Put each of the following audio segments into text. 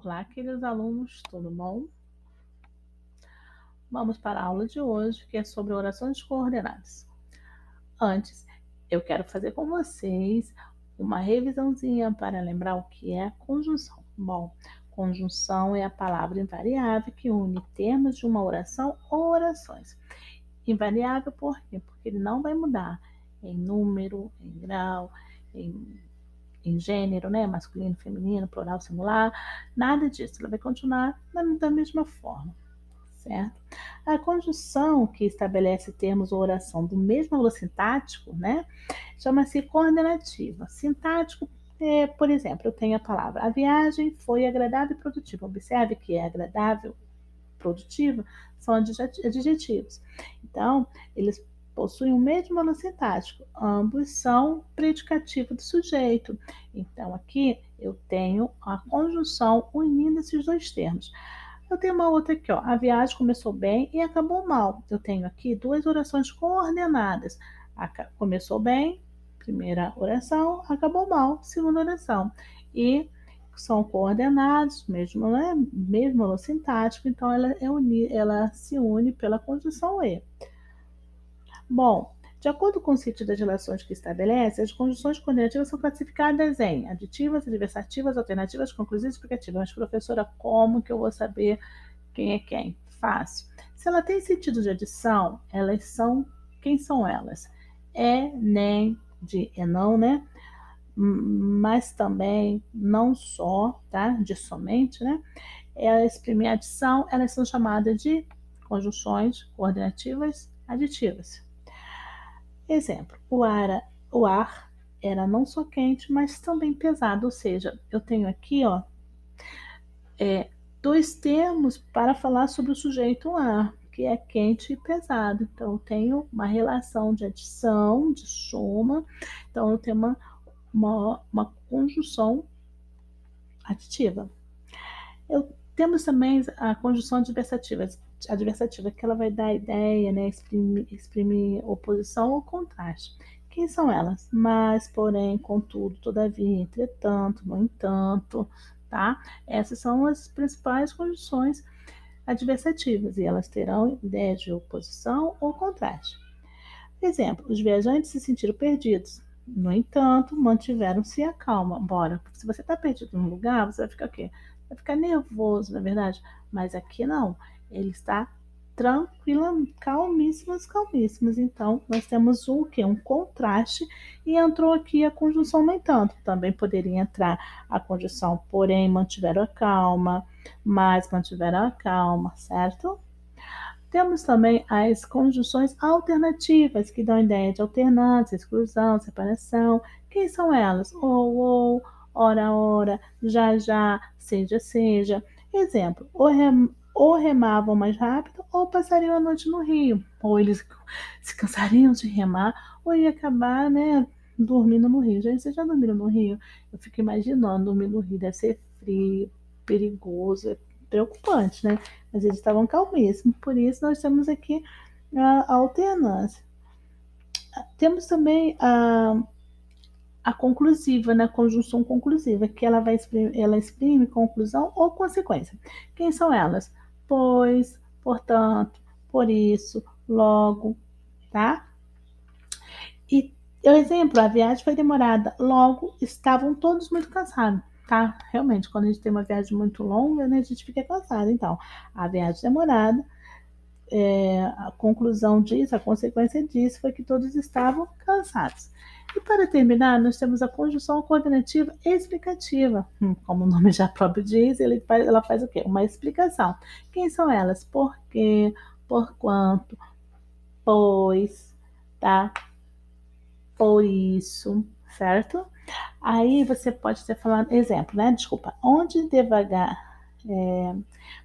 Olá, queridos alunos, tudo bom? Vamos para a aula de hoje, que é sobre orações coordenadas. Antes, eu quero fazer com vocês uma revisãozinha para lembrar o que é conjunção. Bom, conjunção é a palavra invariável que une termos de uma oração ou orações. Invariável por quê? Porque ele não vai mudar em número, em grau, em gênero, né? Masculino, feminino, plural, singular, nada disso. Ela vai continuar da mesma forma, certo? A conjunção que estabelece termos ou oração do mesmo valor sintático, né? Chama-se coordenativa. Sintático por exemplo, eu tenho a palavra: a viagem foi agradável e produtiva. Observe que é agradável, produtiva, são adjetivos. Então, eles possuem o mesmo valor sintático. Ambos são predicativo do sujeito. Então, aqui eu tenho a conjunção unindo esses dois termos. Eu tenho uma outra aqui, ó. A viagem começou bem e acabou mal. Eu tenho aqui duas orações coordenadas. Começou bem, primeira oração, acabou mal, segunda oração. E são coordenados, mesmo, né? Mesmo valor sintático, então ela se une pela conjunção e. Bom, de acordo com o sentido das relações que estabelece, as conjunções coordenativas são classificadas em aditivas, adversativas, alternativas, conclusivas e explicativas. Mas, professora, como que eu vou saber quem é quem? Fácil. Se ela tem sentido de adição, elas são. Quem são elas? É, nem, de é não, né? Mas também, não só, tá? De somente, né? Elas, primeira adição, elas são chamadas de conjunções coordenativas aditivas. Exemplo, o ar era não só quente, mas também pesado, ou seja, eu tenho aqui, ó, dois termos para falar sobre o sujeito ar, que é quente e pesado. Então, eu tenho uma relação de adição, de soma, então eu tenho uma conjunção aditiva. Temos também a conjunção adversativa, que ela vai dar a ideia, né, exprimir oposição ou contraste. Quem são elas? Mas, porém, contudo, todavia, entretanto, no entanto, tá? Essas são as principais conjunções adversativas e elas terão ideia de oposição ou contraste. Exemplo, os viajantes se sentiram perdidos. No entanto, mantiveram-se a calma. Bora, porque se você está perdido num lugar, você vai ficar o quê? Vai ficar nervoso, na verdade. Mas aqui não. Ele está tranquila, calmíssimas, calmíssimas. Então, nós temos o quê? Um contraste. E entrou aqui a conjunção no entanto. Também poderia entrar a conjunção porém mantiveram a calma, mas mantiveram a calma, certo? Temos também as conjunções alternativas, que dão ideia de alternância, exclusão, separação. Quem são elas? Ou, ora, ora, já, já, seja, seja. Exemplo, ou remavam mais rápido ou passariam a noite no rio. Ou eles se cansariam de remar ou ia acabar, né, dormindo no rio. Gente, vocês já dormiram no rio? Eu fico imaginando dormir no rio, deve ser frio, perigoso, é preocupante, né? Mas eles estavam calmíssimos, por isso nós temos aqui a alternância. Temos também a conclusiva, né? Conjunção conclusiva, que ela exprime conclusão ou consequência. Quem são elas? Pois, portanto, por isso, logo, tá? E o exemplo, a viagem foi demorada, logo estavam todos muito cansados, tá? Realmente, quando a gente tem uma viagem muito longa, né, a gente fica cansado. Então, a viagem demorada, a conclusão disso, a consequência disso foi que todos estavam cansados. E para terminar, nós temos a conjunção coordenativa explicativa. Como o nome já próprio diz, ela faz o quê? Uma explicação. Quem são elas? Por quê? Por quanto? Pois, tá? Por isso, certo? Aí você pode estar falando, exemplo, né? Desculpa, onde devagar.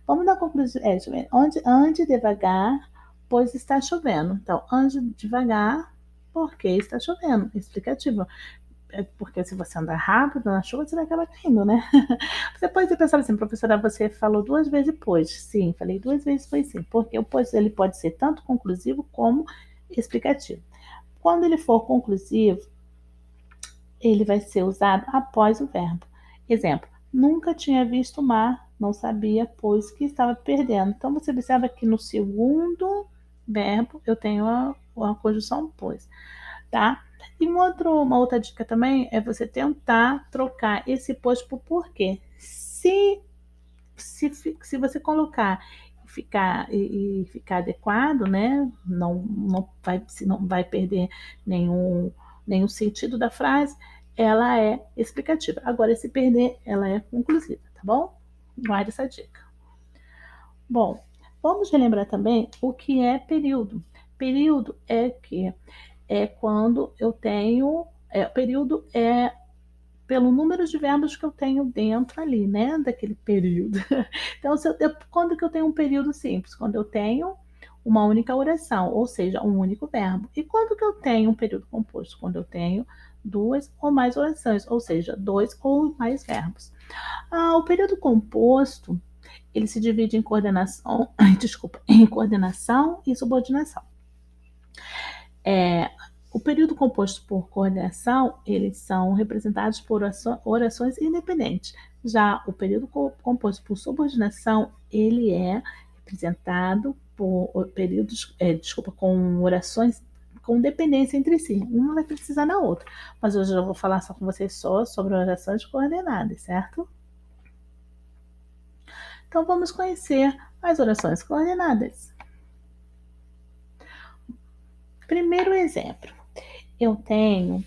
Vamos dar conclusão. Ande devagar, pois está chovendo. Então, ande devagar, porque está chovendo. Explicativo. Porque se você andar rápido na chuva, você vai acabar caindo, né? Você pode ter pensado assim, professora, você falou duas vezes pois. Sim, falei duas vezes pois sim. Porque o pois ele pode ser tanto conclusivo como explicativo. Quando ele for conclusivo, ele vai ser usado após o verbo. Exemplo, nunca tinha visto o mar não sabia, pois que estava perdendo. Então, você observa que no segundo verbo eu tenho a conjunção pois, tá? E uma outra dica também é você tentar trocar esse pois por porquê. Se você colocar e ficar adequado, né? Não vai perder nenhum sentido da frase, ela é explicativa. Agora, se perder, ela é conclusiva, tá bom? Guarde essa dica. Bom, vamos relembrar também o que é período. Período é quando eu tenho. Período é pelo número de verbos que eu tenho dentro ali, né? Daquele período. Então, quando que eu tenho um período simples? Quando eu tenho uma única oração, ou seja, um único verbo. E quando que eu tenho um período composto? Quando eu tenho duas ou mais orações, ou seja, dois ou mais verbos. O período composto, ele se divide em coordenação, desculpa, em coordenação e subordinação. O período composto por coordenação, eles são representados por orações independentes. Já o período composto por subordinação, ele é representado por períodos, com orações com dependência entre si. Uma vai precisar da outra. Mas hoje eu vou falar só com vocês só sobre orações coordenadas, certo? Então vamos conhecer as orações coordenadas. Primeiro exemplo. Eu tenho.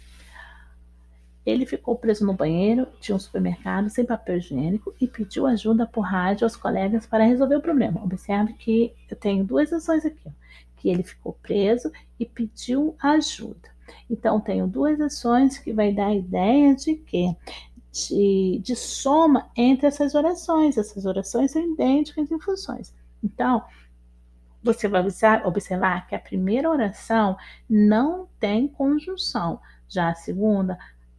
Ele ficou preso no banheiro de um supermercado sem papel higiênico e pediu ajuda por rádio aos colegas para resolver o problema. Observe que eu tenho duas ações aqui, ó, que ele ficou preso e pediu ajuda. Então, tenho duas ações que vai dar a ideia de quê? De soma entre essas orações. Essas orações são idênticas em funções. Então, você vai observar que a primeira oração não tem conjunção. Já a segunda,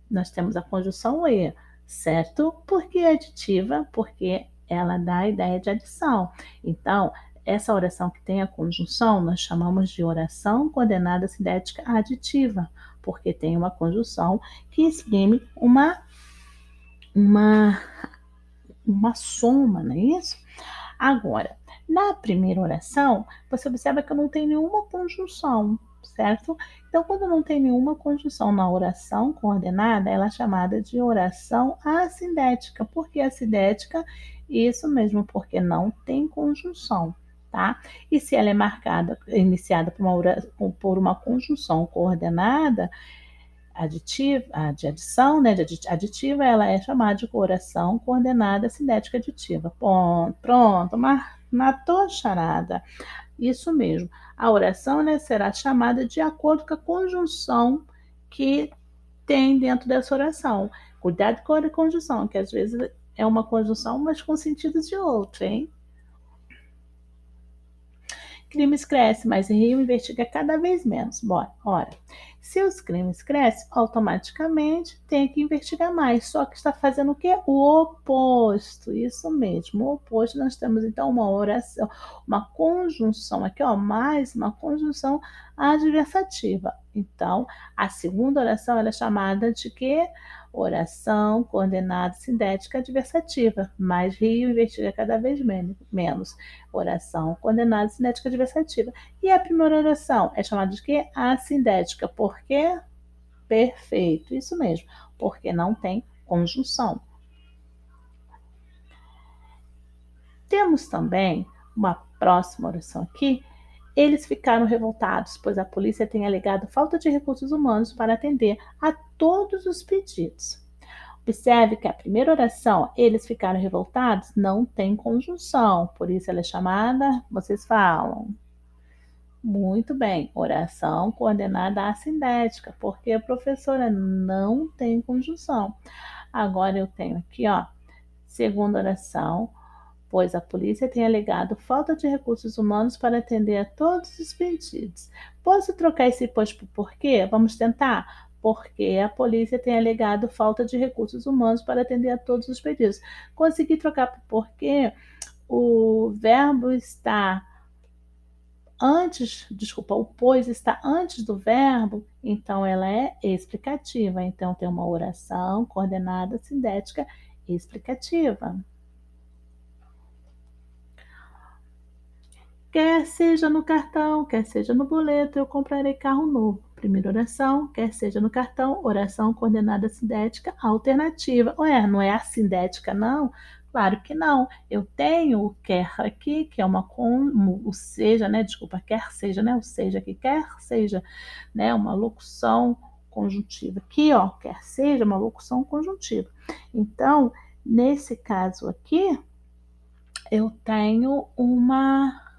nós temos a conjunção e, certo? Por que aditiva? Porque ela dá a ideia de adição. Então, essa oração que tem a conjunção, nós chamamos de oração coordenada sintética aditiva, porque tem uma conjunção que exprime uma, uma soma, não é isso? Agora, na primeira oração, você observa que eu não tenho nenhuma conjunção, certo? Então, quando não tem nenhuma conjunção na oração coordenada, ela é chamada de oração assindética. Por que assindética? Isso mesmo, porque não tem conjunção, tá? E se ela é iniciada por uma conjunção coordenada, aditiva, de adição, né, de aditiva, ela é chamada de oração coordenada cinética aditiva. Pronto, matou a charada. Isso mesmo. A oração, né, será chamada de acordo com a conjunção que tem dentro dessa oração. Cuidado com a conjunção, que às vezes é uma conjunção, mas com sentido de outra, hein? Crimes crescem, mas Rio investiga cada vez menos. Bora, ora. Se os crimes crescem, automaticamente tem que investigar mais. Só que está fazendo o quê? O oposto. Isso mesmo. O oposto, nós temos então uma oração, uma conjunção aqui, ó, mais uma conjunção adversativa. Então, a segunda oração ela é chamada de quê? Oração coordenada sintética adversativa. Mais Rio investiga cada vez menos. Oração coordenada cinética adversativa. E a primeira oração é chamada de quê? Assindética. Por quê? Perfeito, isso mesmo. Porque não tem conjunção. Temos também uma próxima oração aqui. Eles ficaram revoltados, pois a polícia tem alegado falta de recursos humanos para atender a todos os pedidos. Observe que a primeira oração, eles ficaram revoltados, não tem conjunção, por isso ela é chamada, vocês falam. Muito bem, oração coordenada assindética, porque a professora não tem conjunção. Agora eu tenho aqui, ó, segunda oração, pois a polícia tem alegado falta de recursos humanos para atender a todos os pedidos. Posso trocar esse pois por porquê? Vamos tentar? Porque a polícia tem alegado falta de recursos humanos para atender a todos os pedidos. Consegui trocar por porquê? O verbo está o pois está antes do verbo, então ela é explicativa. Então tem uma oração coordenada sintética explicativa. Quer seja no cartão, quer seja no boleto, eu comprarei carro novo. Primeira oração, quer seja no cartão, oração coordenada sindética alternativa. Ué, não é a sindética, não? Claro que não. Eu tenho o quer aqui, que é o seja, né? Desculpa, quer seja, né? O seja aqui, quer seja, né? Uma locução conjuntiva. Aqui, ó, quer seja uma locução conjuntiva. Então, nesse caso aqui, eu tenho uma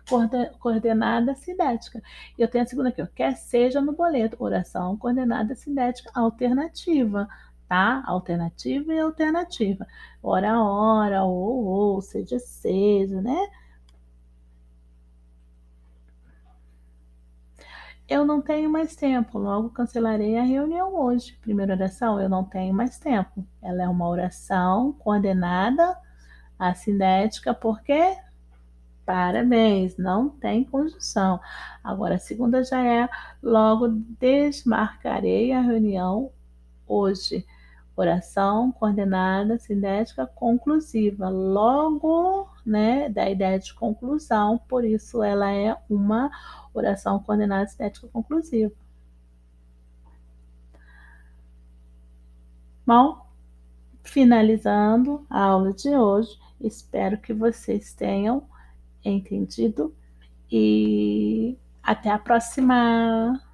coordenada cinética. Eu tenho a segunda aqui, ó, quer seja no boleto, oração coordenada cinética alternativa, tá? Alternativa e alternativa. Ora, ora, ou, seja, seja, né? Eu não tenho mais tempo, logo cancelarei a reunião hoje. Primeira oração, eu não tenho mais tempo. Ela é uma oração coordenada a cinética, porque parabéns, não tem conjunção. Agora, a segunda já é: logo desmarcarei a reunião hoje. Oração coordenada cinética conclusiva. Logo, né, da ideia de conclusão, por isso ela é uma oração coordenada cinética conclusiva. Bom, finalizando a aula de hoje, espero que vocês tenham entendido e até a próxima!